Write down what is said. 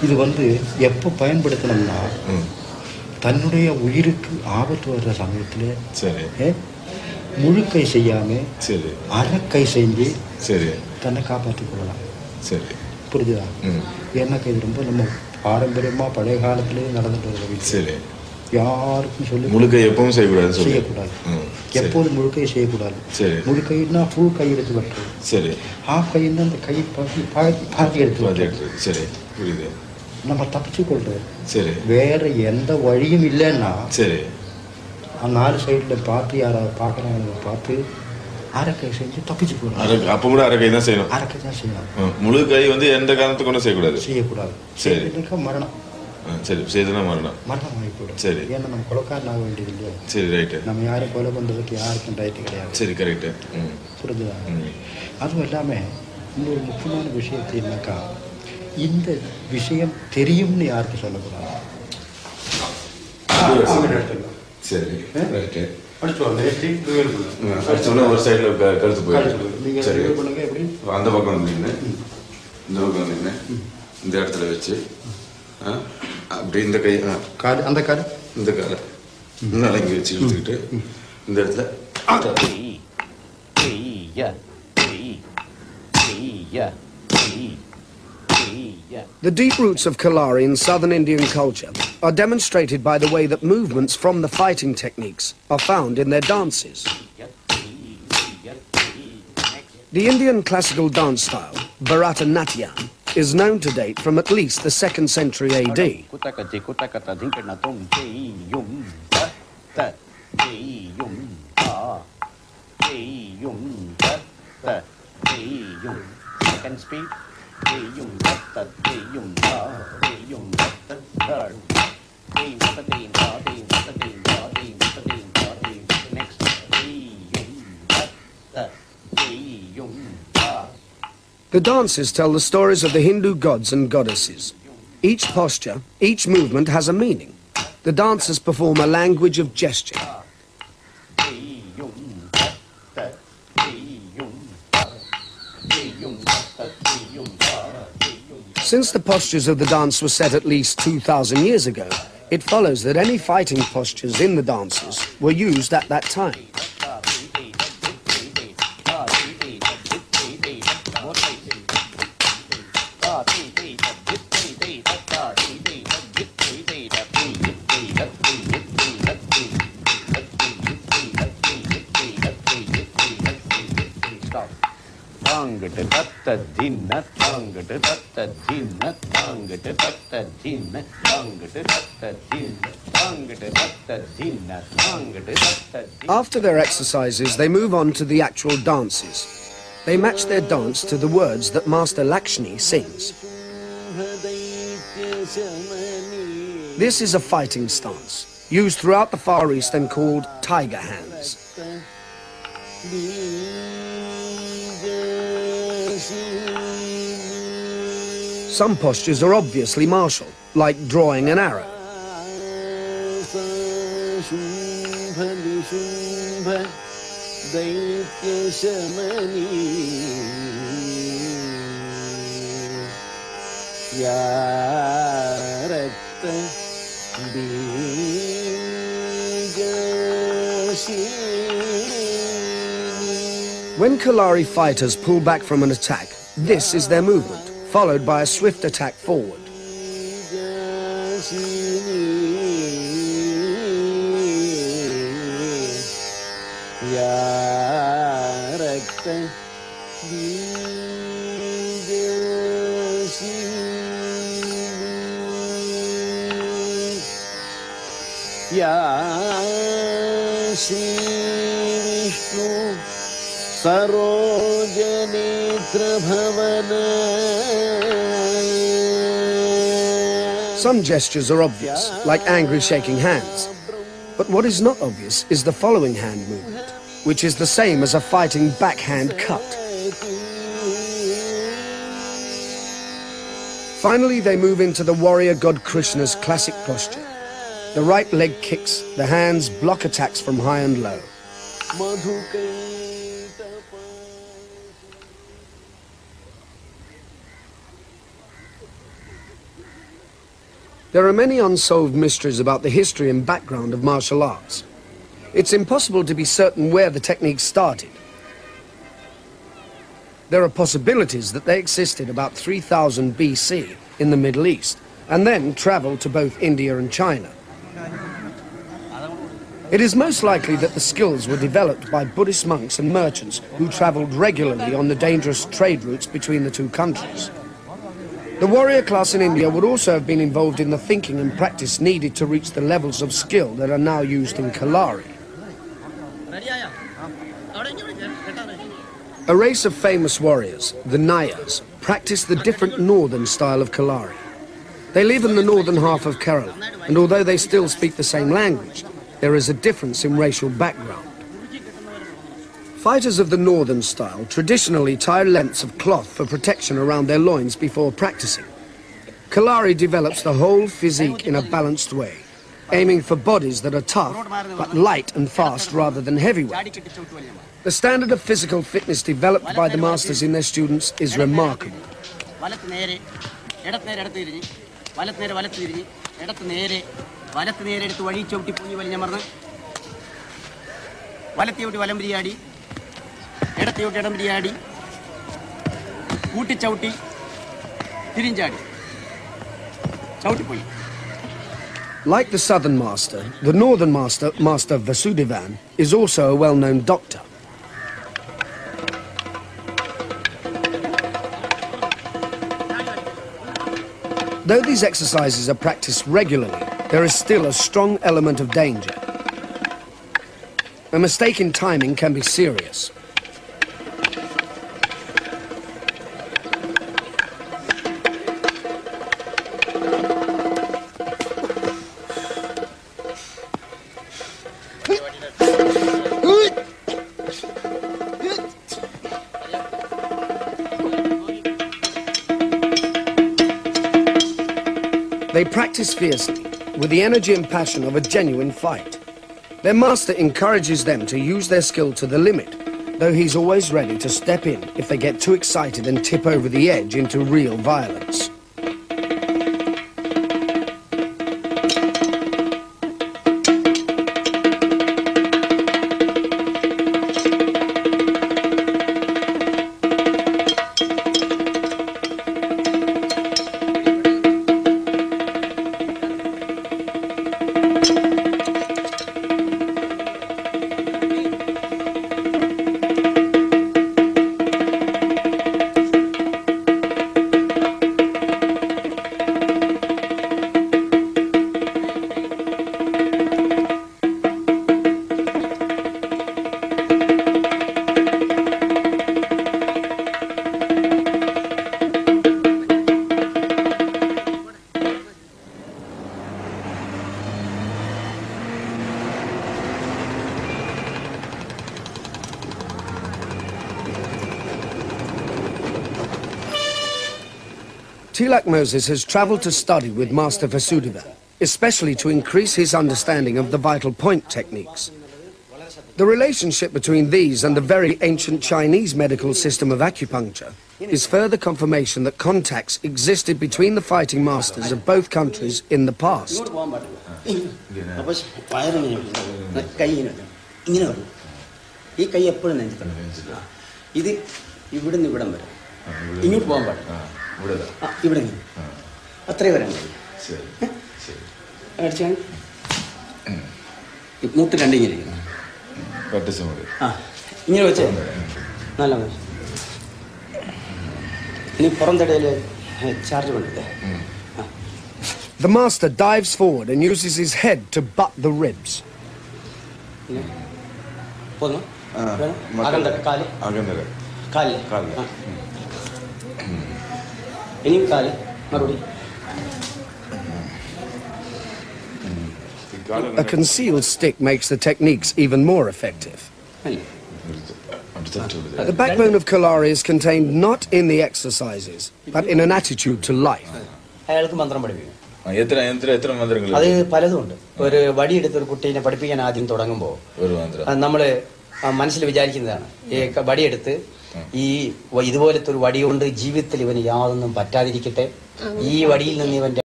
இது வந்து எப்போ பயன்படுத்தணும்னா தன்னுடைய உயிருக்கு ஆபத்து வர்ற சமயத்தில் சரி முழுக்கை செய்யாமல் சரி அரைக்கை செஞ்சு சரி தன்னை காப்பாற்றிக் கொள்ளலாம். சரி புரிஞ்சுதா? ஏன்னாக்கா இது ரொம்ப நம்ம பாரம்பரியமாக பழைய காலத்திலேயே நடந்துட்டு வருது. சரி யாருக்கும் சொல்லி முழுக்கை எப்பவும் செய்யக்கூடாது. எப்போதும் முழுக்கையை செய்யக்கூடாது. சரி முழுக்கைன்னா ஃபுல் கை எடுத்து வெட்டுறது. சரி ஹாஃப் கைன்னா அந்த கை பாதி எடுத்து வெட்டுறது. சரி புரியுது. நம்ம தப்பிச்சு கொள்றது. சரி வேற எந்த வழியும் இல்லைன்னா சரி நாலு சைடில் பார்த்து யாராவது பார்க்குறாங்க பார்த்து அரைக்கை செஞ்சு தப்பிச்சு போகணும். அப்போ கூட அரைக்கை தான் செய்யணும். அரைக்கை தான் செய்யணும். முழு கை வந்து எந்த காரணத்துக்கு கொண்டு செய்யக்கூடாது. சரி மரணம். சரி செய்தனா மரணம் ஆகி போயிடும். சரி ஏன்னா நம்ம கொலைக்காரன் ஆக வேண்டியது இல்லையா? சரி ரைட்டு. நம்ம யாரும் கொலை பண்ணுறதுக்கு யாருக்கும் ரைட்டு கிடையாது. சரி கரெக்டு. புரிஞ்சுதா? அதுவும் இல்லாமல் இன்னொரு முக்கியமான விஷயத்தினாக்கா இந்த விஷயம் தெரியும்னு யாருக்கும் சொல்லக்கூடாது. சரி ரைட்டு. அடிச்சோன்னா ஒரு சைடில் கருத்து போயிடும். சரி பண்ணுங்க. எப்படி அந்த பக்கம் வந்தீங்கன்னு இந்த பக்கம் வந்தீங்கன்னு இந்த இடத்துல வச்சு அப்படி இந்த கை காடு அந்த காடு இந்த காலை இன்னும் இங்கே வச்சு இழுத்துக்கிட்டு இந்த இடத்துல The deep roots of Kalari in southern Indian culture are demonstrated by the way that movements from the fighting techniques are found in their dances. The Indian classical dance style, Bharatanatyam, is known to date from at least the 2nd century AD. Second speed. The dances tell the stories of the Hindu gods and goddesses. Each posture, each movement has a meaning. The dancers perform a language of gesture. Since the postures of the dance were set at least 2,000 years ago, it follows that any fighting postures in the dances were used at that time. After their exercises, they move on to the actual dances. They match their dance to the words that Master Lakshmi sings. This is a fighting stance, used throughout the Far East and called tiger hands. Some postures are obviously martial, like drawing an arrow. When Kalari fighters pull back from an attack, this is their movement, followed by a swift attack forward. Some gestures are obvious, like angry shaking hands. But what is not obvious is the following hand movement, which is the same as a fighting backhand cut. Finally, they move into the warrior god Krishna's classic posture. The right leg kicks, the hands block attacks from high and low. There are many unsolved mysteries about the history and background of martial arts. It's impossible to be certain where the techniques started. There are possibilities that they existed about 3000 BC in the Middle East and then travelled to both India and China. It is most likely that the skills were developed by Buddhist monks and merchants who travelled regularly on the dangerous trade routes between the two countries. The warrior class in India would also have been involved in the thinking and practice needed to reach the levels of skill that are now used in Kalari. A race of famous warriors, the Nayars, practice the different northern style of Kalari. They live in the northern half of Kerala, and although they still speak the same language, there is a difference in racial background. Fighters of the northern style traditionally tie lengths of cloth for protection around their loins before practicing. Kalari develops the whole physique in a balanced way, aiming for bodies that are tough but light and fast rather than heavyweight. The standard of physical fitness developed by the masters in their students is remarkable. Like the southern master, the northern master, Master Vasudevan, is also a well-known doctor. Though these exercises are practiced regularly, there is still a strong element of danger. A mistake in timing can be serious. They practice fiercely, with the energy and passion of a genuine fight. Their master encourages them to use their skill to the limit, though he's always ready to step in if they get too excited and tip over the edge into real violence. Tilak Moses has travelled to study with Master Vasudeva, especially to increase his understanding of the vital point techniques. The relationship between these and the very ancient Chinese medical system of acupuncture is further confirmation that contacts existed between the fighting masters of both countries in the past. The master dives forward and uses his head to butt the ribs. A concealed stick makes the techniques even more effective. The backbone of Kalari is contained not in the exercises, but in an attitude to life. മനസ്സിൽ വിചാരിക്കുന്നതാണ് ഈ വടിയെടുത്ത് ഈ ഇതുപോലത്തെ ഒരു വടി കൊണ്ട് ജീവിതത്തിൽ ഇവന് യാതൊന്നും പറ്റാതിരിക്കട്ടെ ഈ വടിയിൽ നിന്ന് ഇവന്റെ